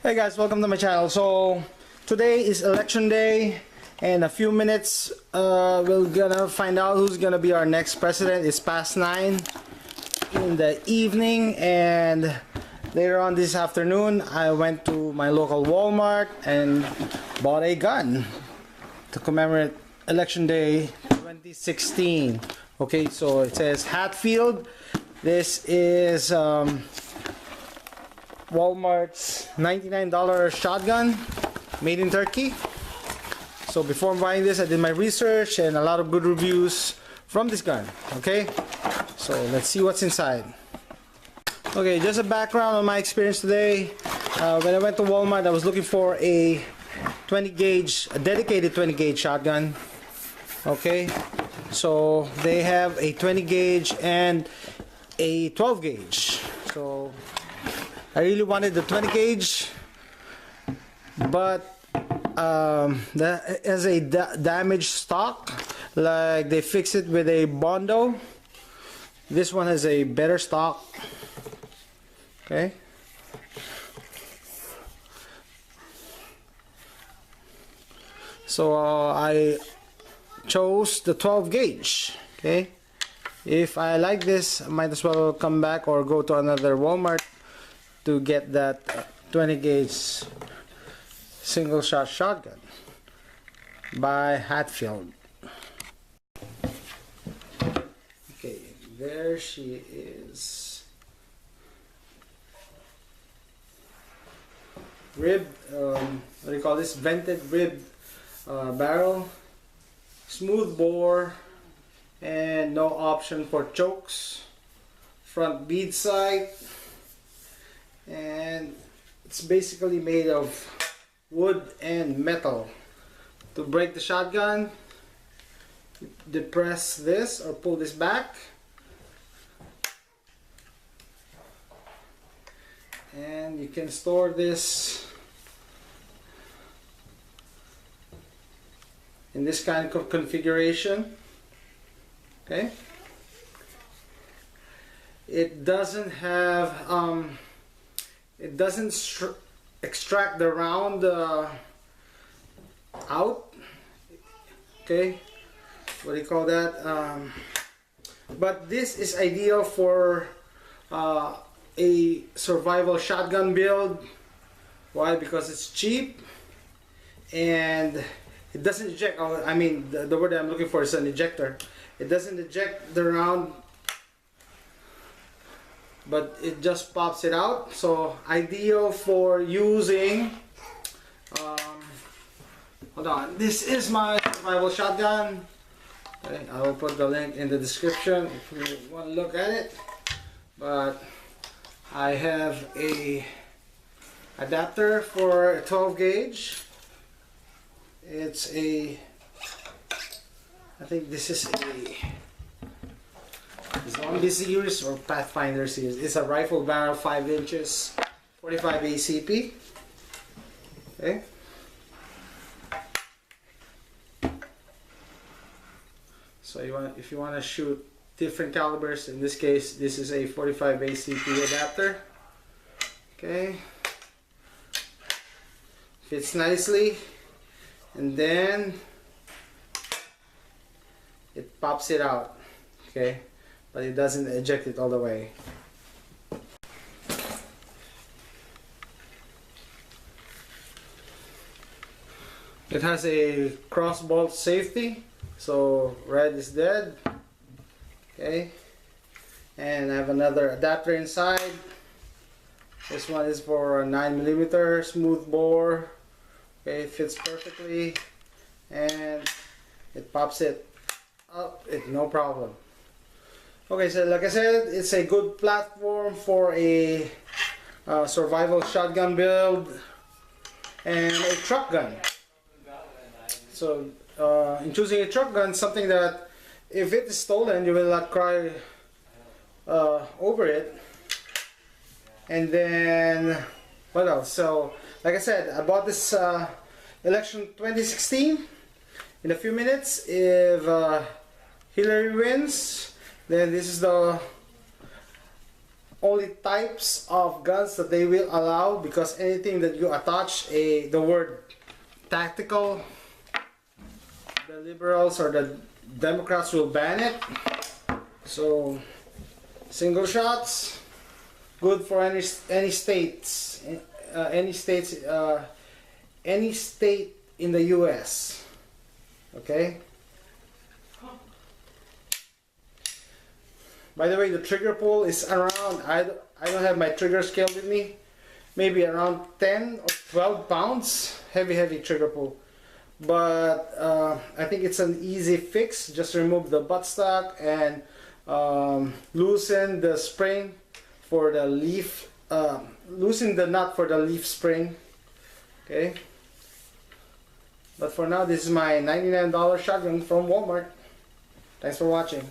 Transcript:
Hey guys, welcome to my channel. So today is election day. In a few minutes we're gonna find out who's gonna be our next president. It's past 9 in the evening, and later on this afternoon I went to my local Walmart and bought a gun to commemorate election day 2016. Okay, so it says Hatfield. This is Walmart's $99 shotgun made in Turkey. So before buying this, I did my research and a lot of good reviews from this gun. Okay, so let's see what's inside. Okay, just a background on my experience today. When I went to Walmart, I was looking for a 20 gauge, a dedicated 20 gauge shotgun. Okay, so they have a 20 gauge and a 12 gauge. So I really wanted the 20 gauge, but that has a damaged stock. Like they fix it with a Bondo. This one has a better stock. Okay. So I chose the 12 gauge. Okay. If I like this, I might as well come back or go to another Walmart to get that 20 gauge single shot shotgun by Hatfield. Okay, there she is. Rib, what do you call this? Vented rib barrel, smooth bore, and no option for chokes. Front bead sight. And it's basically made of wood and metal. To break the shotgun, depress this or pull this back, and you can store this in this kind of configuration. Okay, it doesn't have it doesn't extract the round out. Okay, what do you call that? But this is ideal for a survival shotgun build. Why? Because it's cheap and it doesn't eject. I mean, the word I'm looking for is an ejector. It doesn't eject the round, but it just pops it out. So ideal for using hold on, this is my survival shotgun. Okay, I will put the link in the description if you want to look at it. But I have a adapter for a 12 gauge. It's a, I think this is a Zombie series or Pathfinder series. It's a rifle barrel, 5 inches, 45 ACP. Okay. So if you want to shoot different calibers, in this case, this is a 45 ACP adapter. Okay. Fits nicely, and then it pops it out. Okay. But it doesn't eject it all the way. It has a cross bolt safety, so red is dead. Okay, and I have another adapter inside. This one is for a 9mm smooth bore. Okay, it fits perfectly, and it pops it up, no problem. Okay, so like I said, it's a good platform for a survival shotgun build and a truck gun. So in choosing a truck gun, something that if it is stolen, you will not cry over it. And then what else? So like I said, I bought this election 2016. In a few minutes, if Hillary wins, then this is the only types of guns that they will allow, because anything that you attach the word tactical, the liberals or the Democrats will ban it. So single shots, good for any states, any state in the US. Okay. By the way, the trigger pull is around, I don't have my trigger scale with me, maybe around 10 or 12 pounds, heavy trigger pull. But I think it's an easy fix. Just remove the buttstock and loosen the spring for the leaf, loosen the nut for the leaf spring. Okay. But for now, this is my $99 shotgun from Walmart. Thanks for watching.